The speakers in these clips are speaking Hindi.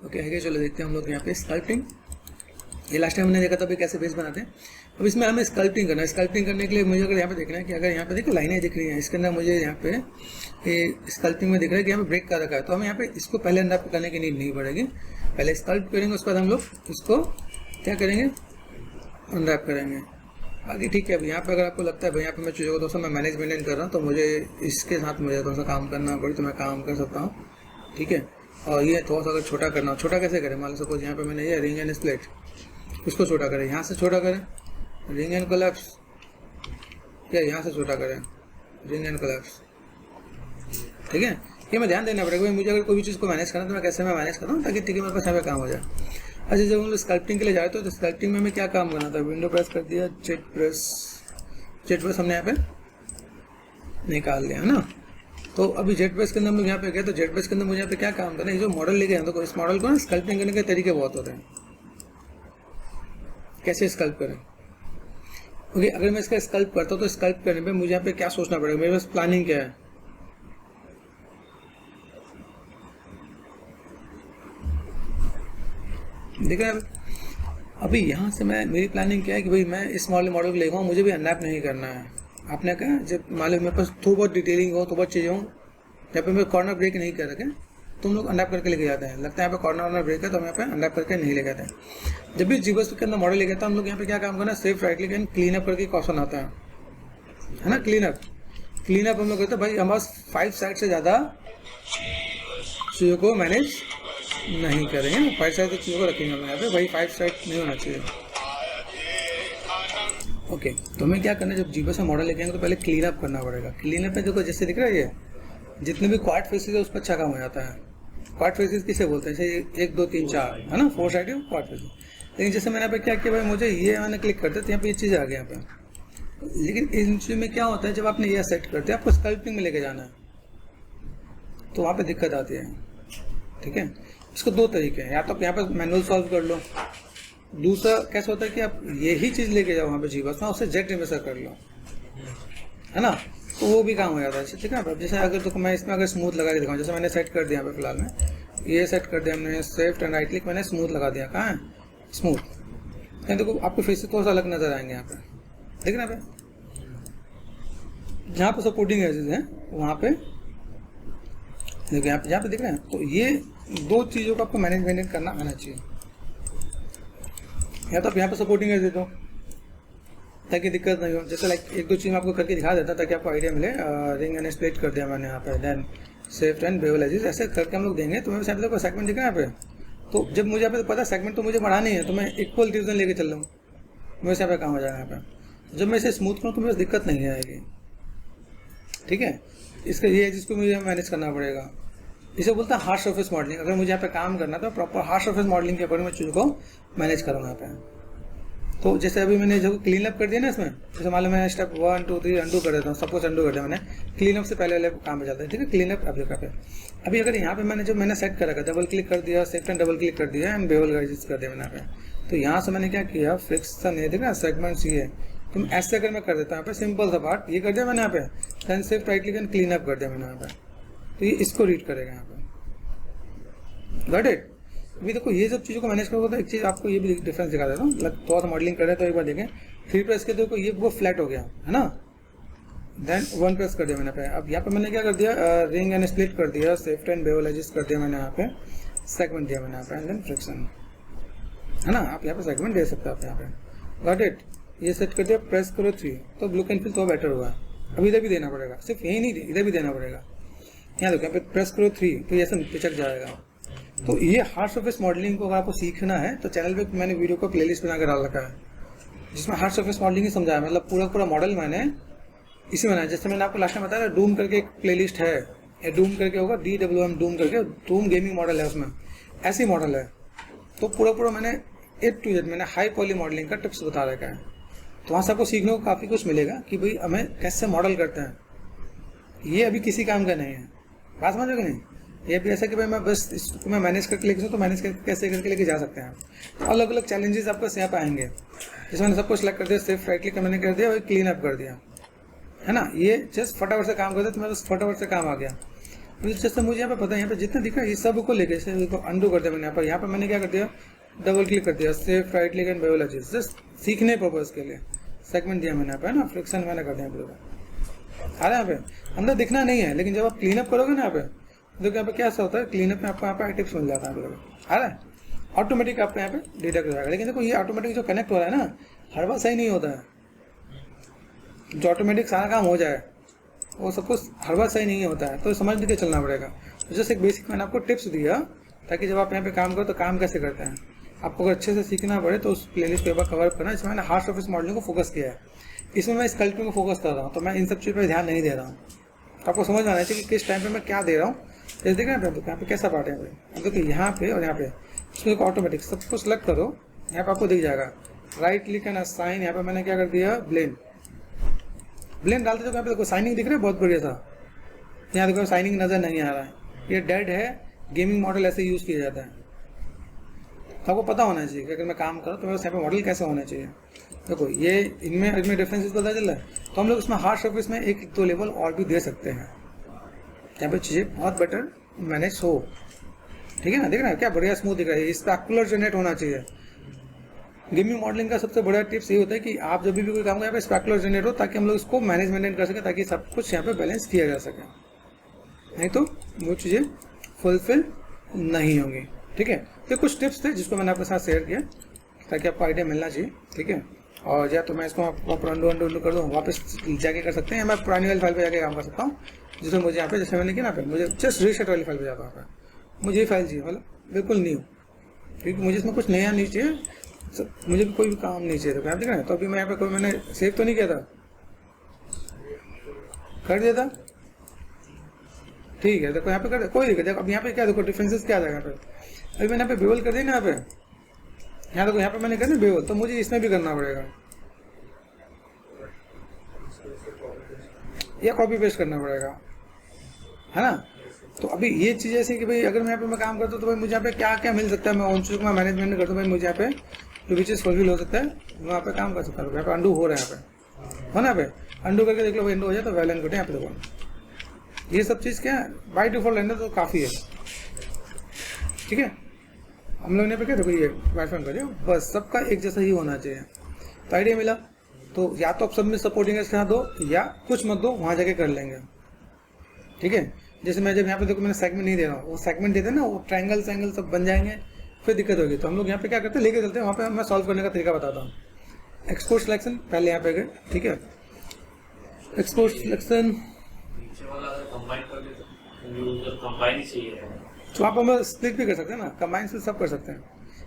ओके आगे चलो देखते हैं हम लोग यहाँ पे स्कल्पटिंग। ये लास्ट टाइम हमने देखा था भाई कैसे बेस बनाते हैं। अब इसमें हमें स्कल्पटिंग करना है। स्कल्पटिंग करने के लिए मुझे अगर यहाँ पे देखना है कि अगर यहाँ पे देखो लाइनें दिख रही हैं, इसके अंदर मुझे यहाँ पे ये स्कल्पटिंग में दिख रहा है कि यहाँ पे ब्रेक कर रखा है, तो हमें यहाँ पे इसको पहले अनरैप करने की नीड नहीं पड़ेगी। पहले स्कल्प करेंगे, उसके बाद हम लोग इसको क्या करेंगे, अनरैप करेंगे। बाकी ठीक है। अब यहाँ पे अगर आपको लगता है भाई यहाँ पे मैं चीज़ों को दोस्तों मैं मैनेज मेंटेन कर रहा हूँ, तो मुझे इसके साथ मुझे थोड़ा सा काम करना पड़े तो मैं काम कर सकता हूँ, ठीक है। और ये थोड़ा सा अगर छोटा करना हो, छोटा कैसे करें, मान लो सपोज यहाँ पे मैंने ये रिंग एंड स्प्लिट, इसको छोटा करें, यहाँ से छोटा करें रिंग एंड कोलैप्स, या यहाँ से छोटा करें रिंग एंड कोलैप्स, ठीक है। ये मैं ध्यान देना पड़ेगा भाई मुझे अगर कोई भी चीज़ को मैनेज करना तो मैं कैसे मैं मैनेज कर रहा हूँ ताकि ठीक है मेरे पास यहाँ पे काम हो जाए। अच्छा जब हम लोग स्कल्पटिंग के लिए जाए तो स्कल्पटिंग में हमें क्या काम करना था, विंडो प्रेस कर दिया, जेट प्रेस हमने यहाँ पे निकाल लिया है ना। तो अभी जेट प्रेस के अंदर हम लोग यहाँ पे गए, तो जेट प्रेस के अंदर मुझे यहाँ पे क्या काम करना है, ये जो मॉडल लेके आए तो इस मॉडल को ना स्कल्पटिंग करने के तरीके बहुत होते हैं, कैसे स्कल्प करें। ओके अगर मैं इसका स्कल्प करता हूँ तो स्कल्प करने पे मुझे यहाँ पे क्या सोचना पड़ेगा, मेरे पास प्लानिंग क्या है, देख रहे हैं। अभी यहाँ से मैं मेरी प्लानिंग क्या है कि भाई मैं इस मॉडल को लेगा हूँ, मुझे भी अनरैप नहीं करना है। आपने कहा जब मान लो मेरे पास थोड़ी बहुत डिटेलिंग हो, थोड़ी बहुत चीज़ें हो, यहाँ पे मैं कॉर्नर ब्रेक नहीं कर रखे, तुम लोग अनरैप करके लेके जाते हैं, लगता है यहाँ पे कॉर्नर ब्रेक है तो हम यहाँ पे अनरैप करके नहीं लेके आते हैं। जब भी जीबस के अंदर मॉडल लेके आता है हम लोग यहाँ पे क्या काम करना है, safe right click and clean up करके एक ऑप्शन आता है ना, क्लीन अप हम लोग कहते हैं भाई हमारे 5 साइड से ज़्यादा चीज़ों को मैनेज नहीं करेंगे ना, 5 साइड चीज़ों को रखेंगे हम यहाँ पे, भाई 5 साइड नहीं होना चाहिए। ओके तो हमें क्या करना है, जब जीबस में मॉडल लेके आएंगे तो पहले क्लीन अप करना पड़ेगा। क्लीन अप में देखो जैसे दिख रहा है ये जितने भी क्वाड फेसेस है उस पर अच्छा काम हो जाता है। क्वाड फेसेस किसे बोलते हैं, जैसे 1 2 3 4 है ना, 4 साइड क्वाड फेसेस। लेकिन जैसे मैंने यहाँ पे क्या किया भाई, मुझे ये मैंने क्लिक करते तो यहाँ पे ये चीज़ आ गया यहाँ पे। लेकिन इन चीज़ में क्या होता है, जब आपने ये सेट करते हैं आपको स्कल्पटिंग में लेके जाना है तो वहाँ पे दिक्कत आती है, ठीक है। इसको 2 तरीके हैं, या तो आप यहाँ पर मैनुअल सॉल्व कर लो, दूसरा कैसे होता है कि आप यही चीज़ लेके जाओ वहाँ पे जीबस में, उससे जेट रिमेसर कर लो, है ना, तो वो भी काम हो जाता है, ठीक है। अब जैसे अगर तो मैं इसमें अगर स्मूथ लगा के दिखाऊँ, जैसे मैंने सेट कर दिया यहाँ पे फिलहाल में ये सेट कर दिया हमने, सेफ्ट एंड राइट क्लिक मैंने स्मूथ लगा दिया, कहाँ है स्मूथ, कहीं देखो आपको फेस से थोड़ा सा अलग नजर आएंगे यहाँ पे, ठीक है ना। पे जहाँ पे सपोर्टिंग एजेस हैं वहाँ पे देखो यहाँ पे दिख रहे हैं, तो ये 2 चीज़ों को आपको मैनेजमेंट करना आना चाहिए। या तो आप यहाँ पे सपोर्टिंग एज दे दो ताकि दिक्कत नहीं हो, जैसे लाइक 1 2 चीज़ मैं आपको करके दिखा देता ताकि आपको आइडिया मिले। रिंग एंड स्प्लिट कर दिया मैंने यहाँ पे, देन सेफ्ट एंड बेवल एजेस, ऐसे करके हम लोग देंगे। तो मेरे साथ देखो सेगमेंट दिख रहा है यहाँ पे, तो जब मुझे यहाँ पे पता सेगमेंट तो मुझे बढ़ानी है तो मैं इक्वल डिवीजन लेके चल रहा हूँ, मेरे से यहाँ पे काम हो जाएगा यहाँ पे। जब मैं इसे स्मूथ करूँ तो मेरे दिक्कत नहीं आएगी, ठीक है। इसका ये जिसको मुझे मैनेज करना पड़ेगा, इसे बोलता है हार्ड सरफेस मॉडलिंग। अगर मुझे यहाँ पे काम करना तो प्रॉपर हार्ड सरफेस मॉडलिंग के अकॉर्डिंग मैं चीज़ों को मैनेज करूँगा यहाँ पे। तो जैसे अभी मैंने जो क्लीन अप कर दिया ना इसमें, जैसे मान लो मैंने स्टेप 1 2 3 अंडू कर देता हूँ, सपोज अंडू कर दिया मैंने, क्लीन अप से पहले वाले काम हो जाता है, ठीक है। क्लीन अप अब पे अभी अगर यहाँ पे मैंने सेट कर रखा, डबल क्लिक कर दिया, सेफ्ट एंड डबल क्लिक कर दिया एंड बेवल एजेस कर दिया मैंने यहाँ पे। तो यहाँ से मैंने क्या किया, फ्रिक्शन ये देखा सेगमेंट्स ये, तो ऐसे अगर मैं कर देता हूँ यहाँ पे सिंपल सा पार्ट ये कर दिया मैंने यहाँ पे, then shift right click and clean up कर दिया मैंने यहाँ पे, तो ये इसको रीड करेगा यहाँ पे, गॉट इट। अभी देखो ये सब चीज़ों को मैनेज करोगे तो एक चीज़ आपको ये भी डिफरेंस दिखा देता हूँ, थोड़ा सा मॉडलिंग कर रहे तो एक बार देखें, 3 प्रेस के देखो ये वो फ्लैट हो गया है ना, देन 1 प्रेस कर दिया मैंने पे। अब यहाँ पे मैंने क्या कर दिया, रिंग एंड स्प्लिट कर दिया, सेफ्ट एंड बेवल एजेस कर दिया मैंने यहाँ पे, सेगमेंट दिया मैंने यहाँ पे, एंड देन फ्रिक्शन, है ना। आप यहाँ पे सेगमेंट दे सकते हो आप यहाँ पे, गॉट इट। ये सेट कर दिया, प्रेस करो 3 तो ब्लू कैन फिल तो बेटर हुआ। अब इधर भी देना पड़ेगा, सिर्फ यही नहीं इधर भी देना पड़ेगा। यहाँ देखो यहाँ पे प्रेस करो 3 तो ये ऐसा पिचक जाएगा। तो ये हार्ड सरफेस मॉडलिंग को अगर आपको सीखना है तो चैनल पे मैंने वीडियो को प्लेलिस्ट बना कर डाल रखा है जिसमें हार्ड सरफेस मॉडलिंग ही समझाया, मतलब पूरा मॉडल मैंने इसी बनाया। जैसे मैंने आपको लास्ट में बताया डूम करके एक प्लेलिस्ट है, या डूम करके होगा DWM डूम करके, डूम गेमिंग मॉडल है उसमें, ऐसी मॉडल है। तो पूरा मैंने A to Z मैंने हाई पॉली मॉडलिंग का टिप्स बता रखा है। तो वहाँ से आपको सीखने को काफ़ी कुछ मिलेगा कि भाई हमें कैसे मॉडल करते हैं। ये अभी किसी काम का नहीं है, बात समझ रहे नहीं। ये भी ऐसा कि भाई मैं बस इसको मैं मैनेज करके लेके तो मैनेज करके कैसे करके लेके जा सकते हैं। तो अलग अलग चैलेंजेस आपको यहाँ पे आएंगे। जैसे मैंने सब कुछ सेलेक्ट कर दिया, सेफ राइट क्लिक मैंने कर दिया और क्लीन अप कर दिया, है ना। ये जस्ट फटाफट से काम करते तो मेरा बस फटाफट से काम आ गया। जैसे मुझे यहाँ पे पता है, यहाँ पे जितना दिख रहा है ये सब को लेके अंडू कर दिया मैंने। यहाँ पर मैंने क्या कर दिया, डबल क्लिक कर दिया, shape right click and bevel edges, just सीखने पर्पज के लिए सेगमेंट दिया मैंने यहाँ पे ना, फ्रिक्शन मैंने कर दिया पूरा। आ रहा है यहाँ पे अंदर दिखना नहीं है, लेकिन जब आप क्लीन अप करोगे ना यहाँ पे, देखो यहाँ पे क्या सा होता है, क्लीन अप में आपको यहाँ पे टिप्स मिल जाता है। आ रहा है ऑटोमेटिक आपको यहाँ पे डिटेक्ट हो जाएगा। लेकिन देखो ये ऑटोमेटिक जो कनेक्ट हो रहा है ना, हर बार सही नहीं होता है। जो ऑटोमेटिक सारा काम हो जाए वो सब कुछ हर बार सही नहीं होता है, तो समझ के चलना पड़ेगा। तो जैसे एक बेसिक मैंने आपको टिप्स दिया, ताकि जब आप यहाँ पे काम करो तो काम कैसे करते हैं आपको अगर अच्छे से सीखना पड़े तो उस प्लेलिस्ट पे एक बार कवर करना। इसमें मैंने हार्ड सर्फेस मॉडलिंग को फोकस किया है, इसमें मैं स्कल्पटिंग को फोकस कर रहा हूँ, तो मैं इन सब चीज़ पर ध्यान नहीं दे रहा हूँ। तो आपको समझ आना चाहिए कि किस टाइम पे मैं क्या दे रहा हूँ। जैसे देख रहे हैं यहाँ पे कैसा पार्ट है, अब देखिए यहाँ पे और यहाँ पे इसमें ऑटोमेटिक सब कुछ सेलेक्ट करो, यहाँ पे आपको दिख जाएगा राइट क्लिक एंड असाइन। यहाँ पे मैंने क्या कर दिया, ब्लेंड डालते तो यहाँ पे देखो साइनिंग दिख रहा है, बहुत बढ़िया था। यहाँ देखो साइनिंग नजर नहीं आ रहा है, ये डेड है। गेमिंग मॉडल ऐसे यूज किया जाता है, तो आपको पता होना चाहिए कि अगर मैं काम करूँ तो मेरे यहाँ पे मॉडल कैसे होना चाहिए। देखो ये इनमें डिफरेंसेस पता चल रहा है, तो हम लोग इसमें हार्ड सर्फेस में 1-2 लेवल और भी दे सकते हैं, यहाँ पे चीज़ें बहुत बेटर मैनेज हो। ठीक है ना, देख रहे हैं क्या बढ़िया स्मूथ दिख रहा है, स्पेकुलर जनरेट होना चाहिए। गेमिंग मॉडलिंग का सबसे बड़ा टिप्स ये होता है कि आप जब भी कोई काम यहाँ पे स्पेकुलर जनरेट हो, ताकि हम लोग इसको मैनेज मेंटेन कर सकें, ताकि सब कुछ यहाँ पे बैलेंस किया जा सके, नहीं तो वो चीज़ें फुलफिल नहीं होंगी। ठीक है, तो कुछ टिप्स थे जिसको मैंने आपके साथ शेयर किया ताकि आपको आइडिया मिलना चाहिए। ठीक है, और या तो मैं इसको वापस अंडू कर दूँ, वापस जाके कर सकते हैं, या मैं पुरानी वाली फाइल पे जाके काम कर सकता हूँ, जिसमें मुझे यहाँ पे जैसे मैंने किया ना, मुझे जस्ट रीसेट वाली फाइल पे जाता है, मुझे ये फाइल चाहिए, मतलब बिल्कुल न्यू, क्योंकि मुझे इसमें कुछ नया नहीं चाहिए, मुझे भी कोई भी काम नहीं चाहिए। तो ठीक है, तो अभी मैं यहाँ पे कोई मैंने सेव तो नहीं किया था, कर दिया था। ठीक है, देखो यहाँ पे कर कोई दिक्कत। देखो अब यहाँ पे क्या देखो डिफरेंसेस क्या आ जाएगा यहाँ पे। अभी मैंने यहाँ पे बेवल कर दिया ना, यहाँ देखो यहाँ पे मैंने कर दिया बेवल, तो मुझे इसमें भी करना पड़ेगा या कॉपी पेस्ट करना पड़ेगा, है ना। तो अभी ये चीज़ ऐसी कि भाई अगर मैं यहाँ पे मैं काम करता हूँ तो भाई मुझे यहाँ पे क्या क्या मिल सकता है, मैं उन चीज़ों का मैनेजमेंट करता हूँ, भाई मुझे यहाँ पे जो भी चीज़ फुलफिल हो सकता है मैं यहाँ पे काम कर सकता हूँ। यहाँ पे अंडू हो रहा है, यहाँ पे हो ना, यहाँ पे अंडू करके देख लो भाई अंडू हो जाए, तो वेल एंड गुड है। यहाँ पे देखो ये सब चीज़ क्या है बाई डिफॉल्ट रहना तो काफ़ी है। ठीक है, हम लोग ने पे क्या देखो ये वाईफाई कर दिया, बस सबका एक जैसा ही होना चाहिए। तो आइडिया मिला, तो या तो आप सब में सपोर्टिंग के दो या कुछ मत दो, वहाँ जाके कर लेंगे। ठीक है, जैसे मैं जब यहाँ पे देखो मैंने सेगमेंट नहीं दे रहा हूँ, वो सेगमेंट देते हैं ना, वो ट्रायंगल सब बन जाएंगे, फिर दिक्कत होगी। तो हम लोग यहाँ पे क्या करते हैं, लेके चलते हैं वहाँ पे, मैं सॉल्व करने का तरीका बताता हूँ। एक्सपोर्ट सिलेक्शन पहले यहाँ पे गए, ठीक है, एक्सपोर्ट सिलेक्शन तो आप हमें स्प्लिट भी कर सकते हैं ना, कंबाइन से सब कर सकते हैं।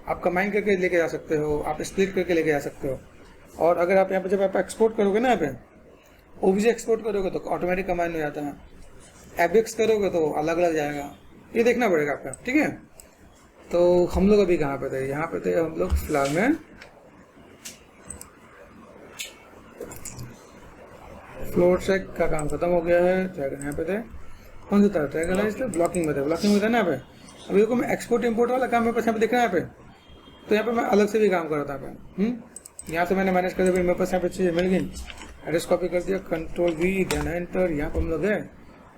आप कंबाइन करके लेके जा सकते हो, आप स्प्लिट करके लेके जा सकते हो। और अगर आप यहाँ पे जब आप एक्सपोर्ट करोगे ना, यहाँ पे ओबीजे एक्सपोर्ट करोगे तो ऑटोमेटिक कंबाइन हो जाता है, एबिक्स करोगे तो अलग अलग जाएगा, ये देखना पड़ेगा आपका। ठीक है, तो हम लोग अभी कहाँ पे थे, यहाँ पे थे हम लोग फिलहाल में फ्लोर ट्रैक का काम खत्म हो गया है। ट्रैगन यहाँ पे थे, कौन सा था ट्रैगन, ब्लॉकिंग में थे, ब्लॉकिंग में था ना यहाँ पे। अभी देखो मैं एक्सपोर्ट इम्पोर्ट वाला काम मेरे पास यहाँ पे दिख रहा है यहाँ पे, तो यहाँ पे मैं अलग से भी काम कर रहा था यहाँ पे। यहाँ से मैंने मैनेज कर दिया, मेरे पास यहाँ पे चीज़ें मिल गई, एड्रेस कॉपी कर दिया, कंट्रोल वी देन एंटर, यहाँ पे हम लोग गए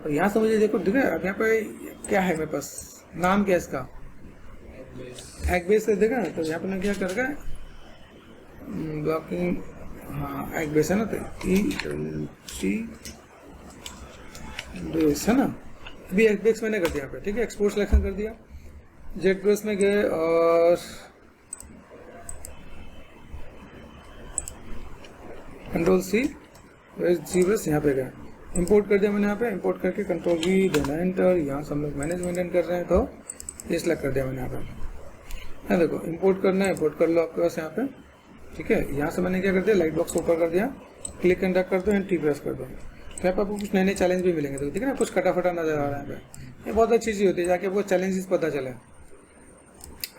और यहाँ से मुझे देखो दिख रहा है। अब यहाँ पे क्या है मेरे पास, नाम क्या है इसका, एग बेस से देखा। तो यहाँ पे मैं क्या कर गया, ब्लॉकिंग, हाँ एग बेस है ना, तो ई बेस है ना, अभी एग बेस मैंने कर दिया यहाँ पे। ठीक है, एक्सपोर्ट सिलेक्शन कर दिया, जेट बेस में गए और कंट्रोल सी जी बेस यहाँ पे गए, इंपोर्ट कर दिया मैंने यहाँ पे, इंपोर्ट करके कंट्रोल वी देना एंटर, यहाँ से हम लोग मैनेज मेंटेन कर रहे हैं तो ये सिलेक्ट कर दिया मैंने यहाँ पे। देखो इंपोर्ट करना है, इंपोर्ट कर लो आपके पास यहाँ पे। ठीक है, यहाँ से मैंने क्या कर दिया, लाइट बॉक्स ऊपर कर दिया, क्लिक एंड ड्रैग कर दो एंड टी प्रेस कर दो, तो यहाँ पे आपको कुछ नए नए चैलेंज भी मिलेंगे। तो ठीक है ना, कुछ कटाफटा नजर आ रहा है यहाँ पे, ये बहुत अच्छी चीज़ होती है, जाके आपको चैलेंजेस पता चले।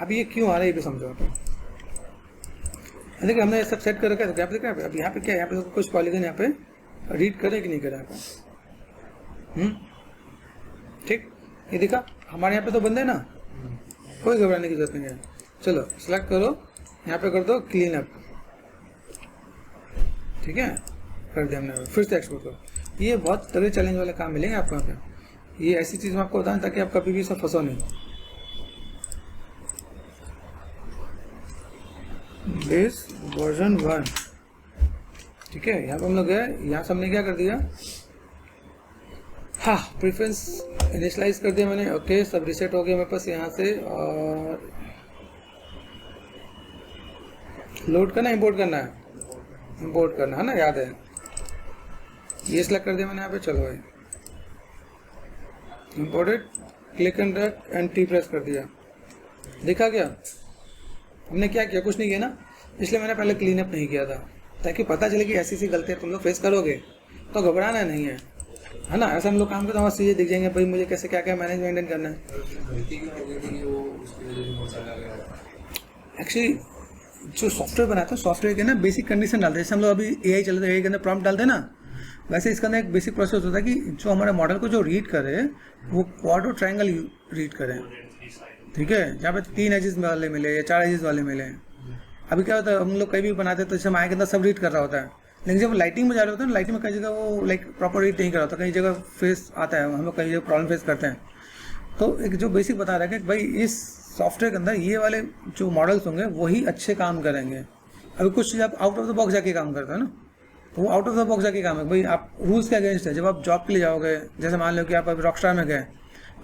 अभी ये क्यों आ रहा है ये भी समझो आप। देखिए हमने ये सब सेट कर रखा है, तो क्या देखा अब यहाँ पे क्या है, यहाँ पे कुछ पॉलीगन यहाँ पे रीड करे कि नहीं करे यहाँ पे। ठीक, ये दिखा हमारे यहाँ पे तो बंद है ना, कोई घबराने की जरूरत नहीं है। चलो सिलेक्ट करो, यहाँ पे कर दो क्लीन अप, ठीक है कर दिया हमने, फिर से एक्सपोर्ट करो। ये बहुत तगड़े चैलेंज वाले काम मिलेंगे आपको यहाँ पे। ये ऐसी चीज़ मैं आपको बताऊँ ताकि आप कभी भी इसमें फंसो नहीं। बेस वर्जन 1, ठीक है। यहाँ पर हम लोग गए, यहाँ से हमने क्या कर दिया, हाँ प्रेफरेंस इनिशलाइज कर दिया मैंने। ओके, सब रिसेट हो गया मेरे पास यहाँ से। और लोड करना, इंपोर्ट करना है, इंपोर्ट करना है ना, याद है। ये सिलेक्ट कर दिया मैंने यहाँ पे। चलो भाई imported, click and drag and T press कर दिया। देखा क्या हमने क्या किया, कुछ नहीं किया ना, इसलिए मैंने पहले क्लीन अप नहीं किया था, ताकि पता चले कि ऐसी सी गलतियाँ तुम लोग फेस करोगे तो घबराना नहीं है ना। ऐसा हम लोग काम करते हैं, चीज़ें दिख जाएंगे भाई मुझे कैसे क्या क्या मैनेज मेंटेन करना है। एक्चुअली जो सॉफ्टवेयर बनाते हैं, सॉफ्टवेयर के ना बेसिक कंडीशन डालते हैं। जैसे हम लोग अभी एआई चल रहा है, एआई के अंदर प्रॉम्प्ट डालते हैं ना, वैसे इसके अंदर एक बेसिक प्रोसेस होता है कि जो हमारे मॉडल को जो रीड करे वो क्वाड और ट्रायंगल रीड करें, ठीक है। जहाँ पे 3 एजेस वाले मिले या 4 एजेस वाले मिले। अभी क्या होता है, हम लोग कहीं भी बनाते हैं तो जैसे माया के अंदर सब रीड कर रहा होता है, लेकिन जब लाइटिंग में जा रहे होते हैं ना, लाइटिंग में कई जगह वो लाइक प्रॉपर रीड नहीं कर रहा होता, कई जगह फेस आता है, हम लोग कई जगह प्रॉब्लम फेस करते हैं। तो एक जो बेसिक बता रहा है कि भाई इस सॉफ्टवेयर के अंदर ये वाले जो मॉडल्स होंगे वही अच्छे काम करेंगे। अभी कुछ चीज़ आप आउट ऑफ द बॉक्स जाके काम करते हो ना, तो वो आउट ऑफ द बॉक्स जाके काम है। भाई आप रूल्स के अगेंस्ट है। जब आप जॉब के लिए जाओगे, जैसे मान लो कि आप अभी रॉकस्टार में गए,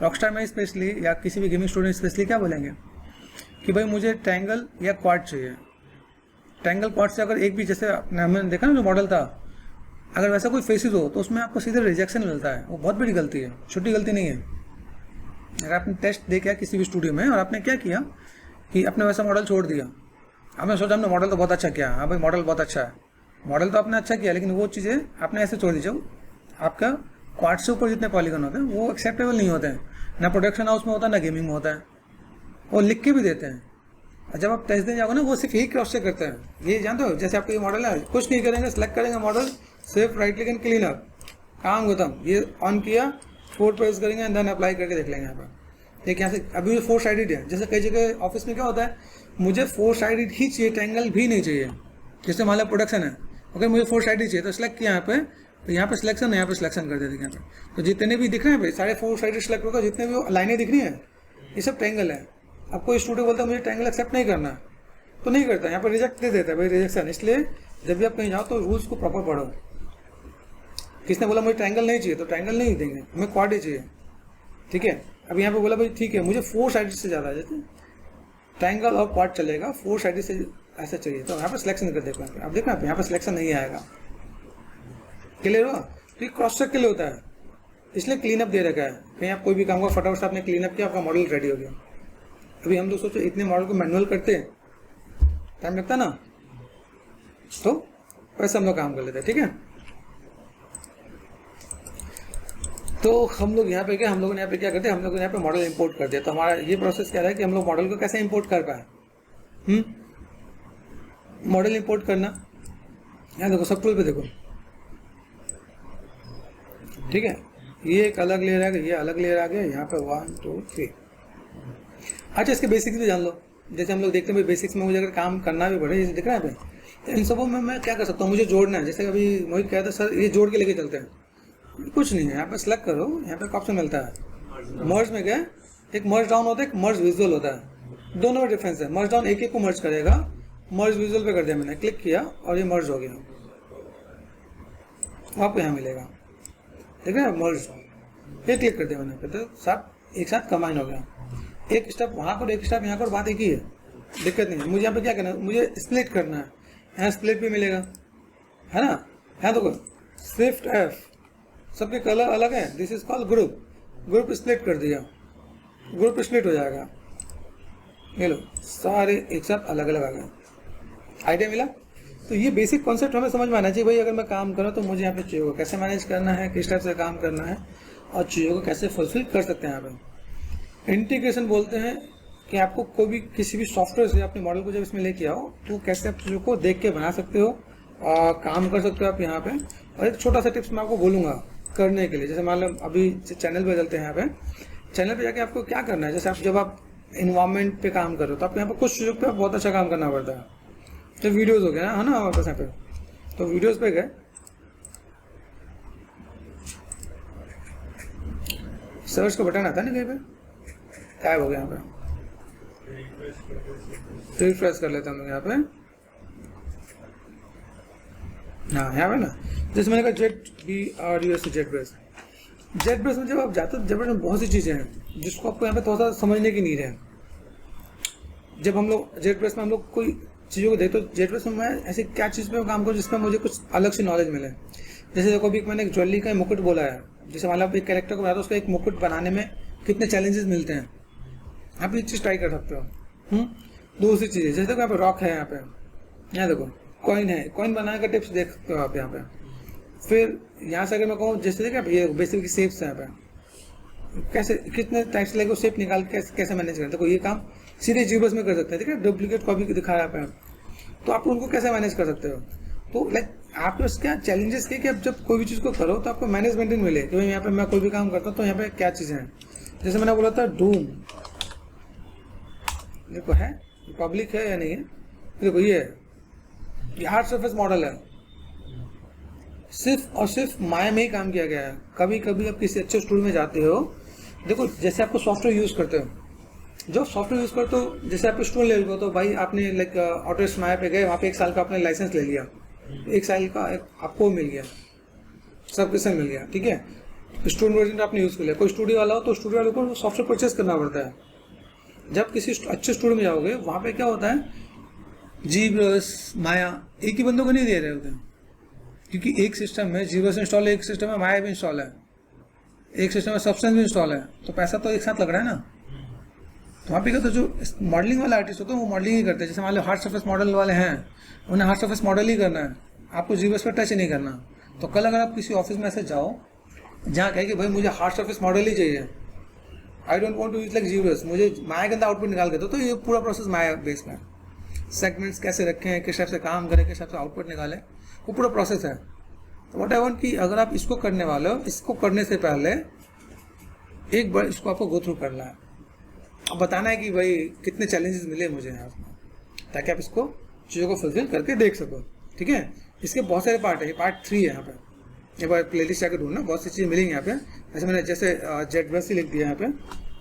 रॉकस्टार में स्पेशली या किसी भी गेमिंग स्टूडेंट स्पेशली क्या बोलेंगे कि भाई मुझे ट्रायंगल या क्वाड चाहिए। ट्रायंगल क्वाड से अगर एक भी, जैसे हमने देखा ना जो मॉडल था, अगर वैसा कोई फेसिस हो तो उसमें आपको सीधे रिजेक्शन मिलता है। वो बहुत बड़ी गलती है, छोटी गलती नहीं है। अगर आपने टेस्ट देखा किसी भी स्टूडियो में और आपने क्या किया कि आपने वैसा मॉडल छोड़ दिया, आपने सोचा हमने मॉडल तो बहुत अच्छा किया, हाँ भाई मॉडल बहुत अच्छा है, मॉडल तो आपने अच्छा किया, लेकिन वो चीज़ें आपने ऐसे छोड़ दीजिए। आपका क्वाड से ऊपर जितने पॉलीगन होते हैं वो एक्सेप्टेबल नहीं होते हैं, ना प्रोडक्शन हाउस में होता है ना गेमिंग में होता है। वो लिख के भी देते हैं, और जब आप टेस्ट देने जाओगे ना वो सिर्फ यही क्रॉस चेक करते हैं। ये जानते हो, जैसे आपका ये मॉडल है, कुछ नहीं करेंगे, सेलेक्ट करेंगे मॉडल, सिर्फ right click and clean up, काम खत्म। ये ऑन किया, 4 प्रेस करेंगे एंड देन अप्लाई करके देख लेंगे यहाँ पर। देखिए यहाँ से अभी 4 साइडेड है। जैसे कई जगह ऑफिस में क्या होता है, मुझे 4 साइडेड ही चाहिए, ट्रायंगल भी नहीं चाहिए। जैसे मान लो प्रोडक्शन है, ओके मुझे 4 साइडेड चाहिए, तो सिलेक्ट किया यहाँ पे, तो यहाँ पे सिलेक्शन है, यहाँ पे सिलेक्शन कर देते यहाँ पे। तो जितने भी दिख रहे हैं भाई सारे 4 साइडेड सिलेक्ट होगा, जितने भी लाइनें दिख रही हैं ये सब ट्रायंगल है। अब कोई स्टूडेंट बोलता है मुझे ट्रायंगल एक्सेप्ट नहीं करना, तो नहीं करता, यहाँ पर रिजेक्ट दे देता है भाई, रिजेक्शन। इसलिए जब भी आप कहीं जाओ तो रूल्स को प्रॉपर पढ़ो। किसने बोला मुझे ट्रायंगल नहीं चाहिए तो ट्रायंगल नहीं देंगे, हमें क्वाड ही चाहिए, ठीक है। अब यहाँ पे बोला भाई ठीक है मुझे 4 साइड से ज़्यादा, जैसे ट्रायंगल और क्वाड चलेगा, 4 साइड से ऐसा चाहिए, तो यहाँ पर सिलेक्शन कर देखो। आप देखना यहाँ पर सिलेक्शन नहीं आएगा, क्लियर हुआ। तो ये क्रॉस चेक के लिए होता है, इसलिए क्लीन अप दे रखा है। कहीं आप कोई भी काम को फटाफट से आपने क्लीन अप किया, आपका मॉडल रेडी हो गया। अभी हम लोग सोचो इतने मॉडल को मैनुअल करते हैं, टाइम लगता ना, तो वैसे हम लोग काम कर लेते हैं, ठीक है। तो हम लोग यहाँ पे क्या, हम लोगों ने यहाँ पे क्या करते हैं, हम लोगों ने यहाँ पे मॉडल इंपोर्ट कर दिया। तो हमारा ये प्रोसेस क्या रहा है कि हम लोग मॉडल को कैसे इंपोर्ट कर पाए। मॉडल इंपोर्ट करना, यहाँ देखो सब टूल पे देखो, ठीक है। ये एक अलग लेयर आ गया, ये अलग लेयर आ गया, यहाँ पे 1 2 3। अच्छा इसके बेसिक्स भी जान लो। जैसे हम लोग देखते हैं बेसिक्स में मुझे अगर काम करना भी पड़े, जैसे दिख रहा है भाई, तो इन सबों में मैं क्या कर सकता हूँ, मुझे जोड़ना है। जैसे अभी मोहित कहा था सर ये जोड़ के लेके चलते हैं, कुछ नहीं है। यहाँ पे सेलेक्ट करो, यहाँ पे ऑप्शन मिलता है मर्ज में, गए एक मर्ज डाउन होता है, एक मर्ज विजुअल होता है, दोनों में डिफरेंस है। मर्ज डाउन एक एक को मर्ज करेगा, मर्ज विजुअल पे कर दिया मैंने, क्लिक किया और ये मर्ज हो गया, आपको यहाँ मिलेगा, ठीक है मर्ज। ये क्लिक कर दिया मैंने, तो सब एक साथ कंबाइन हो गया। एक स्टेप वहाँ करो, एक स्टेप यहाँ करो, बात एक ही है, दिक्कत नहीं है। मुझे यहाँ पे क्या करना है, मुझे स्प्लिट करना है, यहाँ स्प्लिट भी मिलेगा, है ना। यहाँ देखो शिफ्ट F, सबके कलर अलग है, this is called group. Group split कर दिया, ग्रुप स्प्लिट हो जाएगा, ये लो सारे एक साथ अलग अलग आ गए। आइडिया मिला। तो ये बेसिक कॉन्सेप्ट हमें समझ में आना चाहिए भाई, अगर मैं काम करूँ तो मुझे यहाँ पे चीज़ों को कैसे मैनेज करना है, किस टाइप से काम करना है और चीज़ों को कैसे फुलफिल कर सकते हैं। यहाँ पे इंटीग्रेशन बोलते हैं कि आपको कोई भी किसी भी सॉफ्टवेयर से अपने मॉडल को जब इसमें लेके आओ तो कैसे आप चीज़ों को देख के बना सकते हो और काम कर सकते हो आप यहाँ पे। और एक छोटा सा टिप्स मैं आपको बोलूँगा करने के लिए। जैसे मान लो अभी चैनल पे चलते हैं, यहाँ पे चैनल पे जाके आपको क्या करना है, जैसे आप जब आप इन्वायरमेंट पे काम करो तो आपको यहाँ पे कुछ चीज़ों पे बहुत अच्छा काम करना पड़ता है। जब वीडियोज़ हो गया है ना हमारे पास यहाँ पे, तो वीडियोज़ पे गए, सर्च का बटन आता है ना कहीं पे, गायब हो गया यहाँ पे। रिफ्रेश कर लेता हूँ यहाँ पे। हाँ यहाँ पे ना, जैसे मैंने कहा JetBrains से जेट ब्रेस में जब आप जाते हो, जेट में बहुत सी चीज़ें हैं जिसको आपको यहाँ पे थोड़ा सा समझने की नीड है। जब हम लोग जेट ब्रेस में हम लोग कोई चीज़ों को देखते तो जेट ब्रेस में मैं ऐसी क्या चीज़ पे काम करूँ जिसमें मुझे कुछ अलग से नॉलेज मिले। जैसे देखो अभी मैंने एक ज्वेलरी का मुकुट बोला है, जैसे मान लो आप एक कैरेक्टर को बनाते हो, उसका एक मुकुट बनाने में कितने चैलेंजेस मिलते हैं, आप ये चीज़ ट्राई कर सकते हो। दूसरी चीज़ जैसे देखो यहाँ पे रॉक है, यहाँ देखो कॉइन है, कॉइन बनाने का टिप्स देख सकते हो आप यहाँ पे। फिर यहाँ से अगर मैं कहूँ जैसे देखिए ये बेसिकली शेप्स हैं यहाँ पे, कैसे कितने टाइप से लगे शेप निकाल के कैसे मैनेज करें। देखो ये काम सीधे जीबस में कर सकते हैं, देखिए डुप्लीकेट कॉपी दिखा रहा है यहाँ पे, तो आप उनको कैसे मैनेज कर सकते हो। तो लाइक आपके पास क्या चैलेंजेस के कि आप जब कोई भी चीज़ को करो तो आपको मैनेजमेंट मिले कि भाई यहाँ पे मैं कोई भी काम करता हूँ तो यहाँ पे क्या चीज़ें हैं। जैसे मैंने बोला था डूम, देखो है पब्लिक है या नहीं है, देखो ये हार्ड सरफेस मॉडल है, सिर्फ और सिर्फ माया में ही काम किया गया है। कभी कभी आप किसी अच्छे स्टूडियो में जाते हो, देखो जैसे आपको सॉफ्टवेयर यूज़ करते हो, जो सॉफ्टवेयर यूज़ करते हो, जैसे आप स्टूडियो ले लो तो भाई आपने लाइक ऑटोडेस्क माया पे गए, वहाँ पे 1 साल का आपने लाइसेंस ले लिया, 1 साल का आपको मिल गया, सब्सक्रिप्शन मिल गया, ठीक है। स्टूडेंट वर्जन आपने यूज़ कर लिया। कोई स्टूडियो वाला हो तो स्टूडियो वाले को सॉफ्टवेयर परचेस करना पड़ता है। जब किसी अच्छे स्टूडियो में जाओगे वहाँ पे क्या होता है, जीब्रस माया एक ही बंदों को नहीं दे रहे होते हैं, क्योंकि एक सिस्टम में जीब्रस इंस्टॉल है, एक सिस्टम में माया भी इंस्टॉल है, एक सिस्टम में सब्सटेंस भी इंस्टॉल है, तो पैसा तो एक साथ लग रहा है ना। तो वहाँ पे क्या, तो जो मॉडलिंग वाला आर्टिस्ट होता है वो मॉडलिंग ही करते हैं। जैसे मान लो हार्ड सरफेस मॉडल वाले हैं, उन्हें हार्ड सरफेस मॉडल ही करना है, आपको जीब्रस पर टच नहीं करना। तो कल अगर आप किसी ऑफिस में ऐसे जाओ जहाँ कहे कि भाई मुझे हार्ड सरफेस मॉडल ही चाहिए, I don't want to use like ZBrush, मुझे माया के अंदर आउटपुट निकाल के दो, तो ये पूरा प्रोसेस माया बेस में, सेगमेंट्स कैसे रखें, किस टाइप से काम करें, किस टाइप से आउटपुट निकालें, वो पूरा प्रोसेस है। तो व्हाट आई वांट कि अगर आप इसको करने वाले हो, इसको करने से पहले एक बार इसको आपको गो थ्रू करना है, अब बताना है कि भाई कितने चैलेंजेस मिले मुझे यहाँ पे, ताकि आप इसको चीज़ों को फुलफिल करके देख सको, ठीक है। इसके बहुत सारे पार्ट है, ये पार्ट 3 है यहाँ पे, एक बार प्ले लिस्ट जाकर ढूंढना, बहुत सी चीज़ें मिलेंगी यहाँ पे। जैसे मैंने जैसे जेट ही लिख दिया यहाँ पे,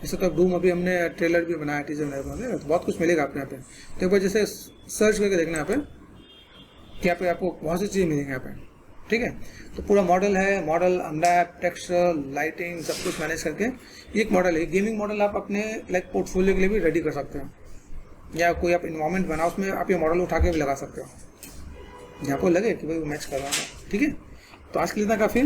जैसे तो डूम अभी हमने ट्रेलर भी बनाया, टीजर बनाया, तो बहुत कुछ मिलेगा आपको यहाँ पे। तो एक बार जैसे सर्च करके देखना यहाँ पे कि यहाँ पे आपको बहुत सी चीज़ें मिलेंगी यहाँ पे, ठीक है। तो पूरा मॉडल है, मॉडल अनरैप, टेक्सचर, लाइटिंग, सब कुछ मैनेज करके ये एक मॉडल है। गेमिंग मॉडल आप अपने लाइक पोर्टफोलियो के लिए भी रेडी कर सकते हो, या कोई आप इन्वायरमेंट बनाओ उसमें आप ये मॉडल उठा के भी लगा सकते हो, जहाँ को लगे कि भाई वो मैच कर रहा है, ठीक है। तो आज के लिए इतना काफ़ी।